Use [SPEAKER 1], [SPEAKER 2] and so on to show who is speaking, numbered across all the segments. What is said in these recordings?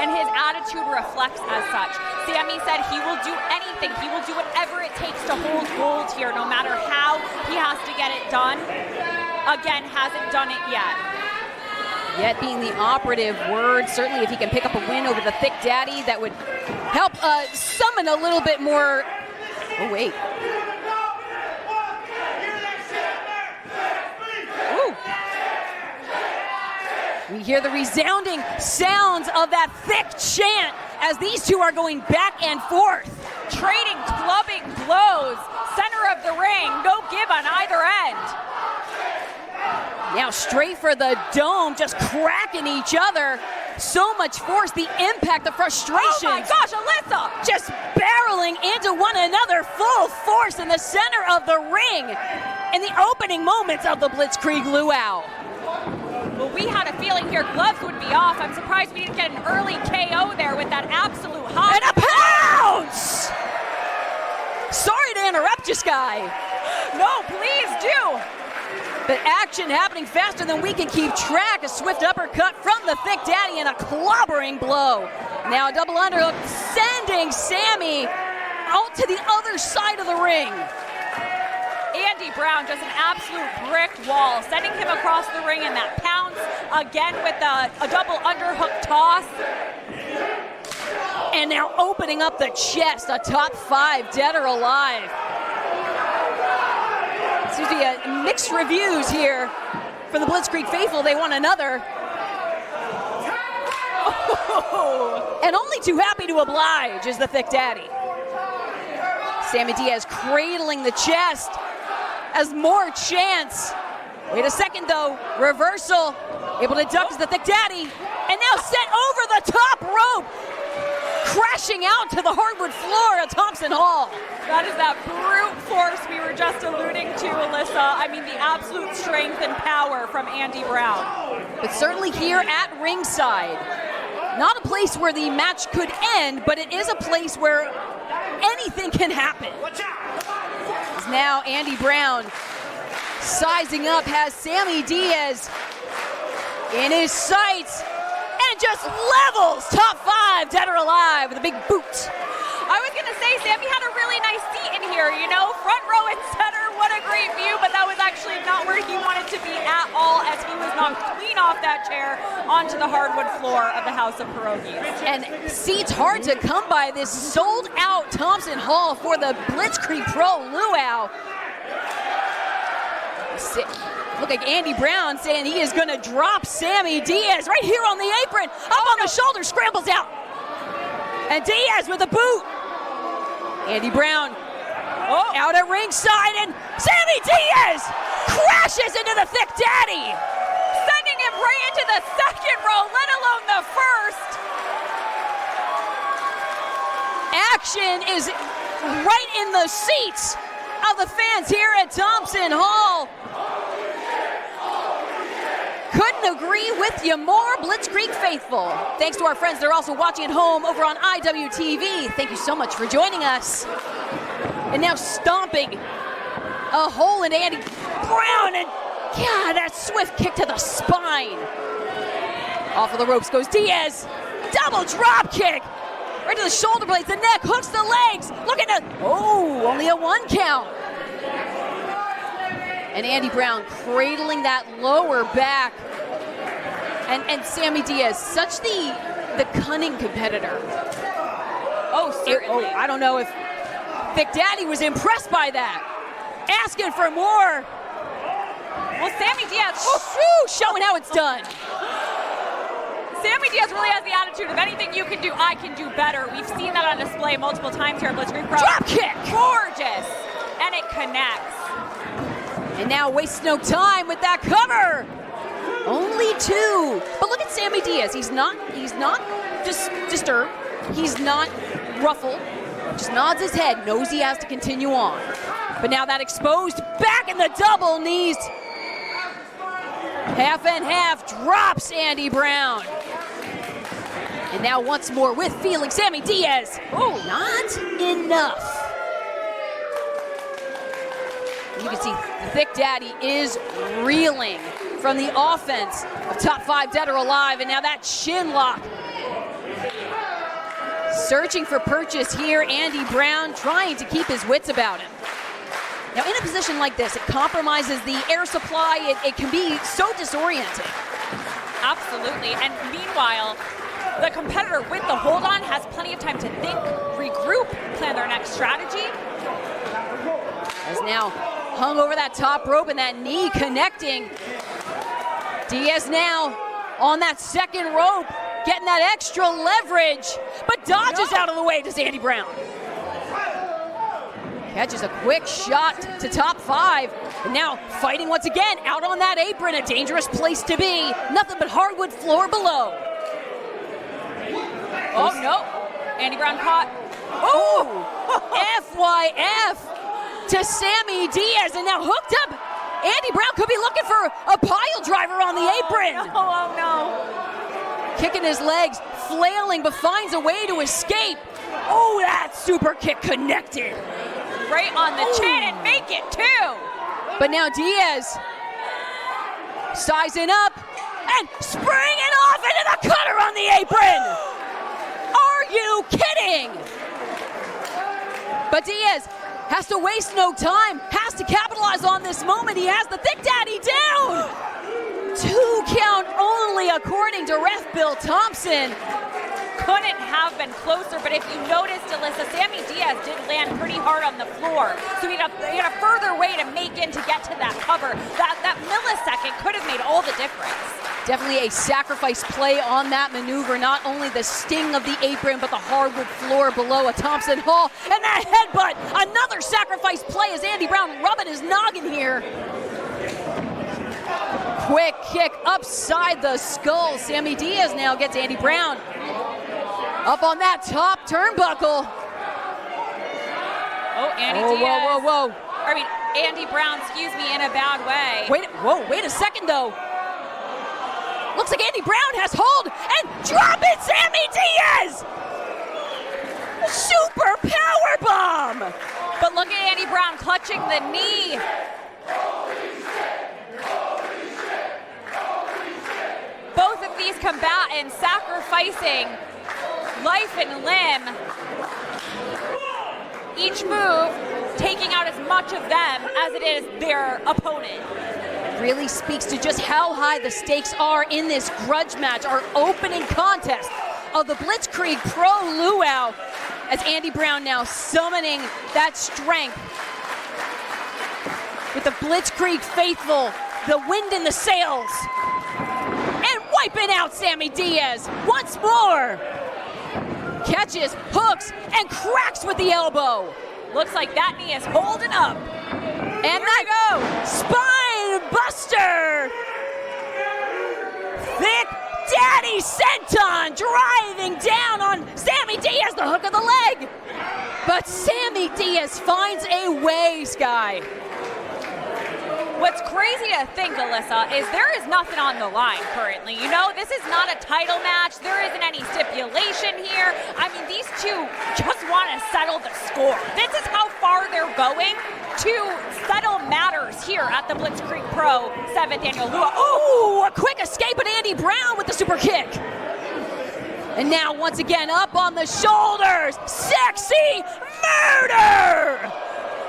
[SPEAKER 1] and his attitude reflects as such. Sammy said he will do anything. He will do whatever it takes to hold gold here, no matter how he has to get it done. Again, hasn't done it yet.
[SPEAKER 2] Yet being the operative word, certainly if he can pick up a win over the Thick Daddy, that would help summon a little bit more. Oh, wait. Ooh. We hear the resounding sounds of that thick chant as these two are going back and forth.
[SPEAKER 1] Trading clubbing blows, center of the ring, no give on either end.
[SPEAKER 2] Now straight for the dome, just cracking each other. So much force, the impact, the frustration.
[SPEAKER 1] Oh my gosh, Alyssa!
[SPEAKER 2] Just barreling into one another, full force in the center of the ring in the opening moments of the Blitzkrieg Luau.
[SPEAKER 1] Well, we had a feeling here gloves would be off. I'm surprised we didn't get an early KO there with that absolute hot.
[SPEAKER 2] And a pounce! Sorry to interrupt you, Sky.
[SPEAKER 1] No, please do.
[SPEAKER 2] But action happening faster than we can keep track. A swift uppercut from the Thick Daddy and a clobbering blow. Now a double underhook sending Sammy out to the other side of the ring.
[SPEAKER 1] Andy Brown does an absolute brick wall, sending him across the ring in that pounce, again with a double underhook toss.
[SPEAKER 2] And now opening up the chest, a top 5 dead or alive. Seems to be mixed reviews here for the Blitzkrieg faithful. They want another. Oh, and only too happy to oblige is the Thick Daddy. Sammy Diaz cradling the chest as more chance. Wait a second though, reversal. Able to duck is the Thick Daddy. And now sent over the top rope. Crashing out to the hardwood floor at Thompson Hall.
[SPEAKER 1] That is that brute force we were just alluding to, Alyssa. I mean, the absolute strength and power from Andy Brown.
[SPEAKER 2] But certainly here at ringside, not a place where the match could end, but it is a place where anything can happen. As now Andy Brown sizing up, has Sammy Diaz in his sights, and just levels top 5 dead or alive with a big boot.
[SPEAKER 1] I was gonna say, Sammy had a really nice seat in here, you know, front row and center, what a great view, but that was actually not where he wanted to be at all, as he was knocked clean off that chair onto the hardwood floor of the House of Pierogies.
[SPEAKER 2] And seats hard to come by, this sold out Thompson Hall for the Blitzkrieg Pro Luau. Look like Andy Brown saying he is gonna drop Sammy Diaz right here on the apron, up on the shoulder, scrambles out. And Diaz with a boot. Andy Brown out at ringside, and Sammy Diaz crashes into the Thick Daddy,
[SPEAKER 1] sending him right into the second row, let alone the first.
[SPEAKER 2] Action is right in the seats of the fans here at Thompson Hall. Couldn't agree with you more, Blitzkrieg faithful. Thanks to our friends that are also watching at home over on IWTV. Thank you so much for joining us. And now stomping a hole in Andy Brown, and God, that swift kick to the spine. Off of the ropes goes Diaz. Double drop kick. Right to the shoulder blades, the neck, hooks the legs. Looking at, only a 1 count. And Andy Brown cradling that lower back. And Sammy Diaz, such the cunning competitor.
[SPEAKER 1] Oh, certainly.
[SPEAKER 2] I don't know if Thick Daddy was impressed by that. Asking for more.
[SPEAKER 1] Well, Sammy Diaz,
[SPEAKER 2] showing how it's done.
[SPEAKER 1] Sammy Diaz really has the attitude of anything you can do, I can do better. We've seen that on display multiple times here at Blitzkrieg Pro.
[SPEAKER 2] Drop kick!
[SPEAKER 1] Gorgeous! And it connects.
[SPEAKER 2] And now wastes no time with that cover. Only 2. But look at Sammy Diaz. He's not disturbed. He's not ruffled. Just nods his head, knows he has to continue on. But now that exposed back in the double knees. Half and half drops Andy Brown. And now once more with feeling, Sammy Diaz. Not enough. You can see the Thick Daddy is reeling from the offense of top 5 dead or alive, and now that shin lock Searching for purchase here, Andy Brown trying to keep his wits about him. Now in a position like this, it compromises the air supply. It can be so disorienting.
[SPEAKER 1] Absolutely, and meanwhile, the competitor with the hold on has plenty of time to think, regroup, plan their next strategy.
[SPEAKER 2] As now hung over that top rope and that knee connecting. Diaz now on that second rope, getting that extra leverage, but dodges out of the way to Andy Brown. Catches a quick shot to top 5, and now fighting once again out on that apron, a dangerous place to be. Nothing but hardwood floor below.
[SPEAKER 1] Oh no, Andy Brown caught.
[SPEAKER 2] Oh, FYF to Sammy Diaz, and now hooked up. Andy Brown could be looking for a pile driver on the apron.
[SPEAKER 1] Oh no.
[SPEAKER 2] Kicking his legs, flailing, but finds a way to escape. Oh, that super kick connected.
[SPEAKER 1] Right on the chin and make it too.
[SPEAKER 2] But now Diaz sizing up and springing off into the cutter on the apron. Are you kidding? But Diaz has to waste no time, has to capitalize on this moment. He has the Thick Daddy down. 2 count only according to Ref Bill Thompson.
[SPEAKER 1] Couldn't have been closer, but if you noticed, Alyssa, Sammy Diaz did land pretty hard on the floor. So he had a further way to make in to get to that cover. That millisecond could have made all the difference.
[SPEAKER 2] Definitely a sacrifice play on that maneuver. Not only the sting of the apron, but the hardwood floor below a Thompson Hall. And that headbutt, another sacrifice play as Andy Brown rubbing his noggin here. Quick kick upside the skull. Sammy Diaz now gets Andy Brown up on that top turnbuckle.
[SPEAKER 1] Oh, Andy Diaz.
[SPEAKER 2] Whoa.
[SPEAKER 1] I mean, Andy Brown, excuse me, in a bad way.
[SPEAKER 2] Wait a second though. Looks like Andy Brown has hold and drop it, Sammy Diaz! Super power bomb!
[SPEAKER 1] But look at Andy Brown clutching the knee. Both of these combatants sacrificing life and limb. Each move taking out as much of them as it is their opponent.
[SPEAKER 2] Really speaks to just how high the stakes are in this grudge match, our opening contest of the Blitzkrieg Pro Luau, as Andy Brown now summoning that strength with the Blitzkrieg faithful, the wind in the sails, and wiping out Sammy Diaz once more. Catches, hooks, and cracks with the elbow.
[SPEAKER 1] Looks like that knee is holding up.
[SPEAKER 2] And there go, spine buster. Thick Daddy senton driving down on Sammy Diaz, the hook of the leg. But Sammy Diaz finds a way, Sky.
[SPEAKER 1] What's crazy to think, Alyssa, is there is nothing on the line currently. You know, this is not a title match. There isn't any stipulation here. I mean, these two just want to settle the score. This is how far they're going to settle matters here at the Blitzkrieg Pro 7th Annual Luau.
[SPEAKER 2] Oh, a quick escape at Andy Brown with the super kick. And now once again up on the shoulders, sexy murder!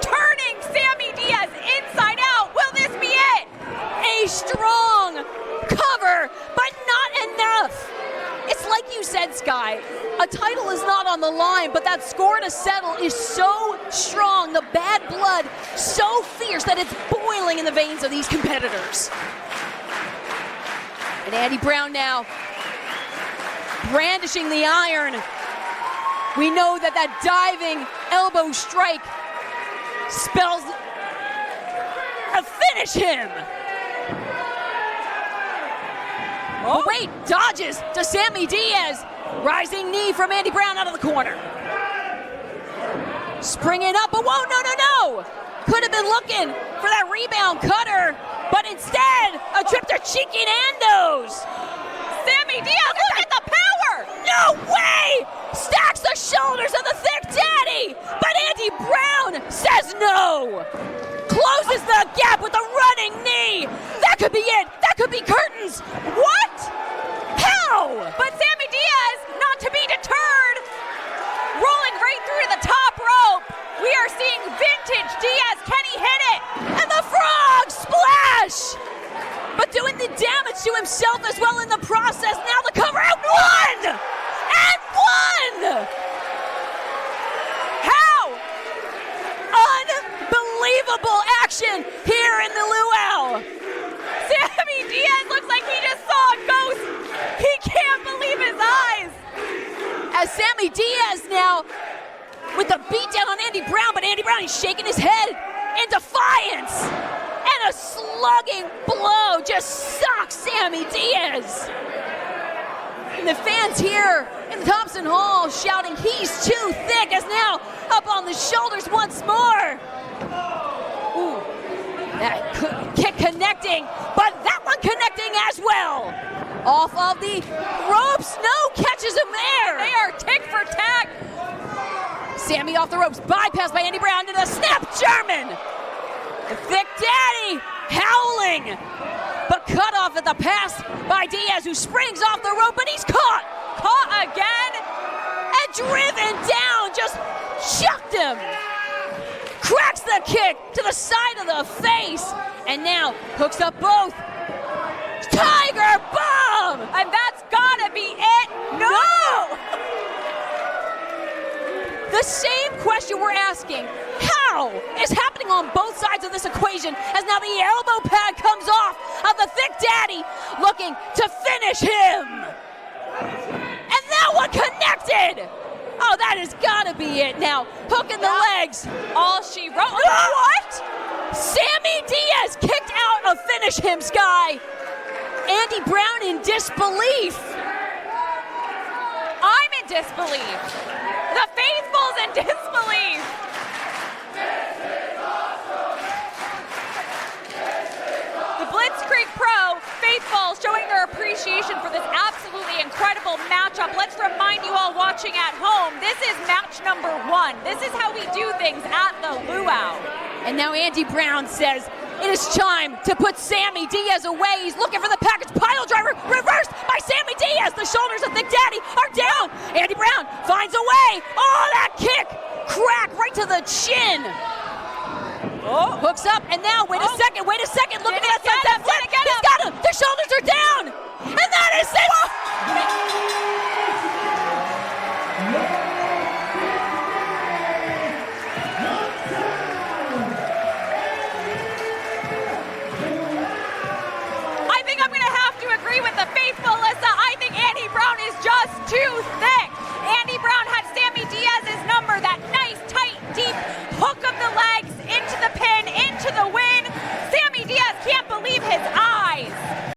[SPEAKER 1] Turning Sammy Diaz inside out. Will this be it?
[SPEAKER 2] A strong cover, but not enough. It's like you said, Sky, a title is not on the line, but that score to settle is so strong, the bad blood so fierce that it's boiling in the veins of these competitors. And Andy Brown now brandishing the iron. We know that that diving elbow strike spells a finish him. Oh, wait, dodges to Sammy Diaz. Rising knee from Andy Brown out of the corner. Springing up, but whoa, no. Could have been looking for that rebound cutter, but instead, a trip to Cheeky Nando's.
[SPEAKER 1] Sammy Diaz, look at the power!
[SPEAKER 2] No way! Stacks the shoulders of the Thick Daddy, but Andy Brown says no. Closes the gap with a running knee. That could be it. That could be curtains. What? How?
[SPEAKER 1] But Sammy Diaz, not to be deterred,
[SPEAKER 2] Sammy Diaz now with the beatdown on Andy Brown, but Andy Brown, he's shaking his head in defiance. And a slugging blow just socks Sammy Diaz. And the fans here in the Thompson Hall shouting, he's too thick, as now up on the shoulders once more. Ooh, that kick connecting, but that one connecting as well. Off of the ropes, no, catches him there.
[SPEAKER 1] They are tick for tack.
[SPEAKER 2] Sammy off the ropes, bypassed by Andy Brown into the snap German. The Thick Daddy howling, but cut off at the pass by Diaz, who springs off the rope, but he's caught.
[SPEAKER 1] Caught again.
[SPEAKER 2] And driven down, just chucked him. Cracks the kick to the side of the face, and now hooks up both. Tiger Bomb!
[SPEAKER 1] And that's gotta be it. No!
[SPEAKER 2] The same question we're asking, how is happening on both sides of this equation, as now the elbow pad comes off of the Thick Daddy, looking to finish him. And that one connected. Oh, that has gotta be it now. Hooking the legs.
[SPEAKER 1] All she wrote.
[SPEAKER 2] What? Sammy Diaz kicked out of Finish Him, Sky. Andy Brown in disbelief.
[SPEAKER 1] I'm in disbelief. The faithful's in disbelief. The Blitzkrieg Pro faithful showing their appreciation for this absolutely incredible matchup. Let's remind you all watching at home, this is match number 1. This is how we do things at the Luau.
[SPEAKER 2] And now Andy Brown says it is time to put Sammy Diaz away. He's looking for the package pile driver, reversed by Sammy Diaz. The shoulders of Thick Daddy are down. Andy Brown finds a way. Oh, that kick! Crack right to the chin. Oh, hooks up, and now, wait a second. Look at that sunset flip. He's got him. Their shoulders are down. And that is it.
[SPEAKER 1] I think I'm going to have to agree with the faithful, Alyssa. I think Andy Brown is just too thick. Andy Brown